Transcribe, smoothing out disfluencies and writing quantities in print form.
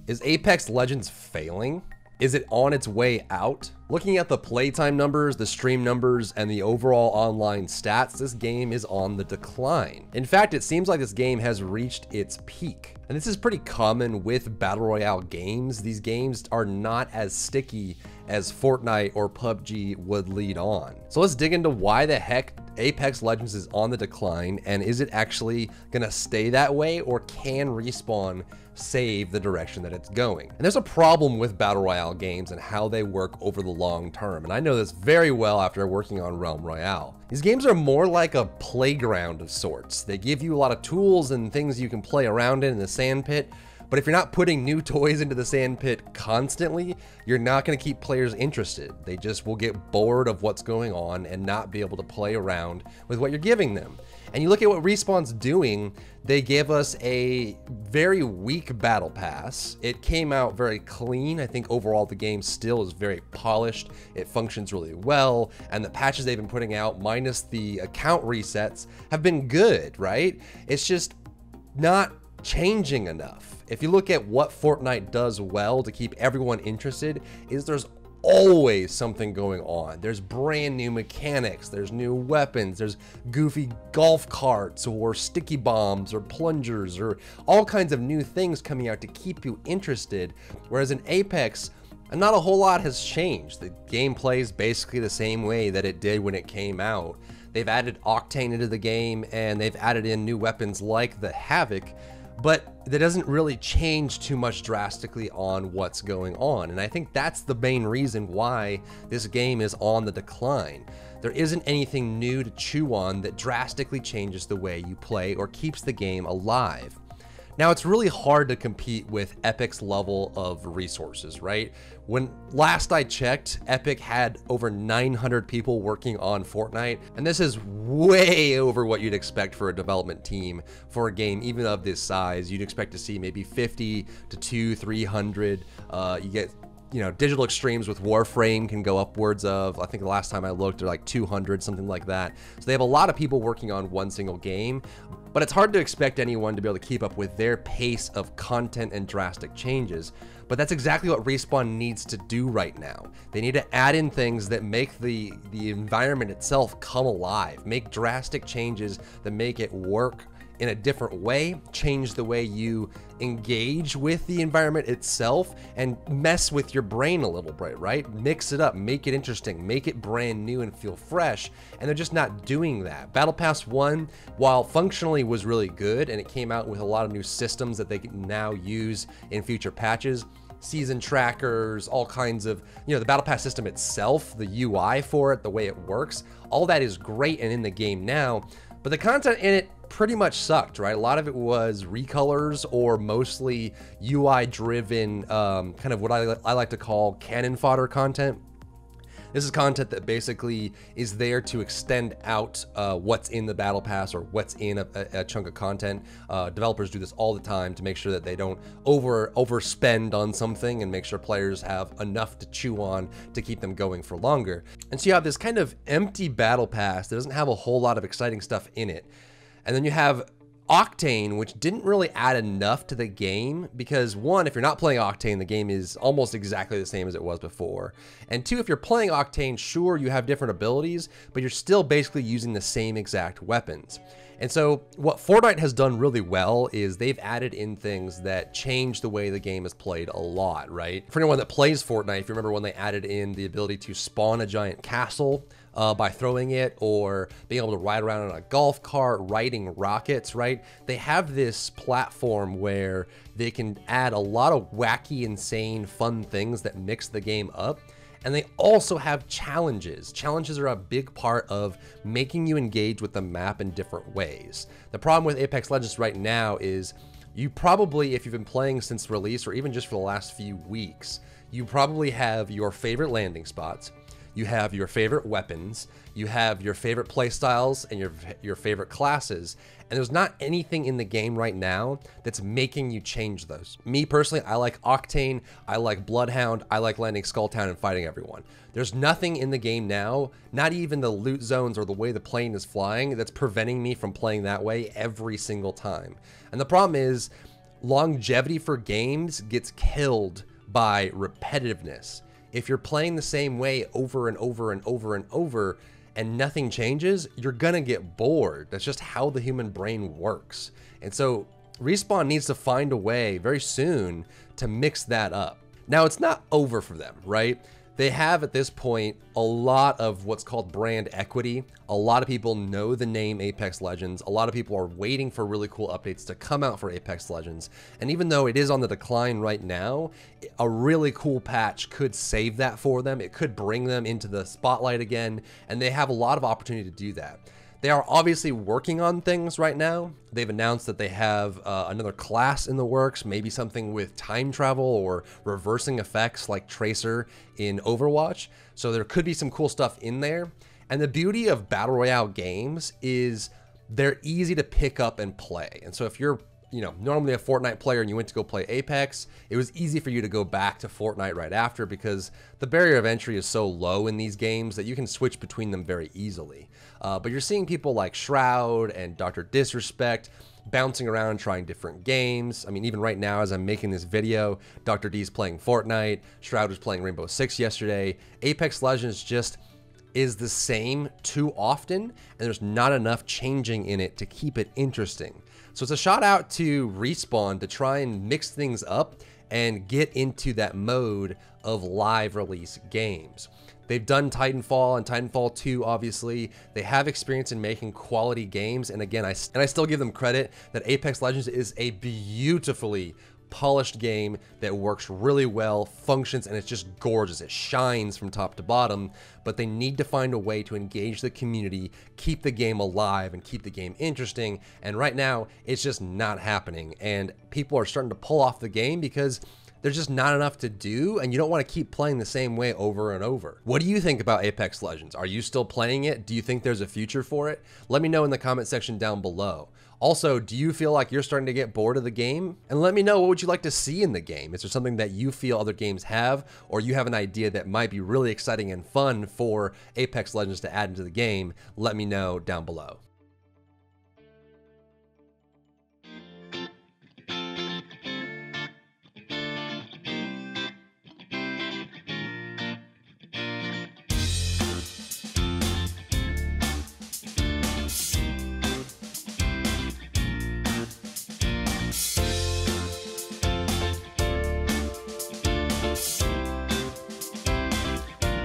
Is Apex Legends failing? Is it on its way out? Looking at the playtime numbers, the stream numbers, and the overall online stats, this game is on the decline. In fact, it seems like this game has reached its peak. And this is pretty common with Battle Royale games. These games are not as sticky as Fortnite or PUBG would lead on. So let's dig into why the heck Apex Legends is on the decline, and is it actually gonna stay that way, or can Respawn save the direction that it's going? And there's a problem with Battle Royale games and how they work over the long term, and I know this very well after working on Realm Royale. These games are more like a playground of sorts. They give you a lot of tools and things you can play around in the sandpit, but if you're not putting new toys into the sandpit constantly, you're not going to keep players interested. They just will get bored of what's going on and not be able to play around with what you're giving them. And you look at what Respawn's doing, they gave us a very weak battle pass. It came out very clean. I think overall the game still is very polished. It functions really well, and the patches they've been putting out, minus the account resets, have been good, right? It's just not changing enough. If you look at what Fortnite does well to keep everyone interested, is there's always something going on. There's brand new mechanics, there's new weapons, there's goofy golf carts or sticky bombs or plungers or all kinds of new things coming out to keep you interested. Whereas in Apex, not a whole lot has changed. The gameplay is basically the same way that it did when it came out. They've added Octane into the game, and they've added in new weapons like the Havoc, but that doesn't really change too much drastically on what's going on. And I think that's the main reason why this game is on the decline. There isn't anything new to chew on that drastically changes the way you play or keeps the game alive. Now, it's really hard to compete with Epic's level of resources, right? When last I checked, Epic had over 900 people working on Fortnite, and this is way over what you'd expect for a development team for a game even of this size. You'd expect to see maybe 50 to 300. You get, Digital Extremes with Warframe can go upwards of, I think the last time I looked, they're like 200, something like that. So they have a lot of people working on one single game, but it's hard to expect anyone to be able to keep up with their pace of content and drastic changes. But that's exactly what Respawn needs to do right now. They need to add in things that make the environment itself come alive, make drastic changes that make it work in a different way, change the way you engage with the environment itself, and mess with your brain a little bit, right? Mix it up, make it interesting, make it brand new and feel fresh, and they're just not doing that. Battle Pass 1, while functionally was really good, and it came out with a lot of new systems that they can now use in future patches, season trackers, all kinds of, the Battle Pass system itself, the UI for it, the way it works, all that is great and in the game now, but the content in it pretty much sucked, right? A lot of it was recolors or mostly UI driven, kind of what I like to call cannon fodder content. This is content that basically is there to extend out what's in the Battle Pass or what's in a chunk of content. Developers do this all the time to make sure that they don't overspend on something and make sure players have enough to chew on to keep them going for longer. And so you have this kind of empty Battle Pass that doesn't have a whole lot of exciting stuff in it. And then you have Octane, which didn't really add enough to the game because, one, if you're not playing Octane, the game is almost exactly the same as it was before. And two, if you're playing Octane, sure, you have different abilities, but you're still basically using the same exact weapons. And so what Fortnite has done really well is they've added in things that change the way the game is played a lot, right? For anyone that plays Fortnite, if you remember when they added in the ability to spawn a giant castle by throwing it, or being able to ride around on a golf cart, riding rockets, right? They have this platform where they can add a lot of wacky, insane, fun things that mix the game up. And they also have challenges. Challenges are a big part of making you engage with the map in different ways. The problem with Apex Legends right now is you probably, if you've been playing since release or even just for the last few weeks, you probably have your favorite landing spots, you have your favorite weapons, you have your favorite playstyles and your favorite classes, and there's not anything in the game right now that's making you change those. Me personally, I like Octane, I like Bloodhound, I like landing Skulltown and fighting everyone. There's nothing in the game now, not even the loot zones or the way the plane is flying, that's preventing me from playing that way every single time. And the problem is, Longevity for games gets killed by repetitiveness. If you're playing the same way over and over and over and over and nothing changes, you're gonna get bored. That's just how the human brain works. And so Respawn needs to find a way very soon to mix that up. Now, it's not over for them, right? They have at this point a lot of what's called brand equity. A lot of people know the name Apex Legends. A lot of people are waiting for really cool updates to come out for Apex Legends. And even though it is on the decline right now, a really cool patch could save that for them. It could bring them into the spotlight again, and they have a lot of opportunity to do that. They are obviously working on things right now. They've announced that they have another class in the works, maybe something with time travel or reversing effects like Tracer in Overwatch. So there could be some cool stuff in there. And the beauty of Battle Royale games is they're easy to pick up and play. And so if you're normally a Fortnite player and you went to go play Apex, it was easy for you to go back to Fortnite right after because the barrier of entry is so low in these games that you can switch between them very easily. But you're seeing people like Shroud and Dr. Disrespect bouncing around trying different games. I mean, even right now as I'm making this video, Dr. D's playing Fortnite, Shroud was playing Rainbow Six yesterday. Apex Legends just is the same too often, and there's not enough changing in it to keep it interesting. So it's a shout out to Respawn to try and mix things up and get into that mode of live release games. They've done Titanfall and Titanfall 2, obviously. They have experience in making quality games, and again, I still give them credit that Apex Legends is a beautifully polished game that works really well, functions, and it's just gorgeous. It shines from top to bottom, but they need to find a way to engage the community, keep the game alive, and keep the game interesting. And right now, it's just not happening. And people are starting to pull off the game because there's just not enough to do, and you don't want to keep playing the same way over and over. What do you think about Apex Legends? Are you still playing it? Do you think there's a future for it? Let me know in the comment section down below. Also, do you feel like you're starting to get bored of the game? And let me know, what would you like to see in the game? Is there something that you feel other games have, or you have an idea that might be really exciting and fun for Apex Legends to add into the game? Let me know down below.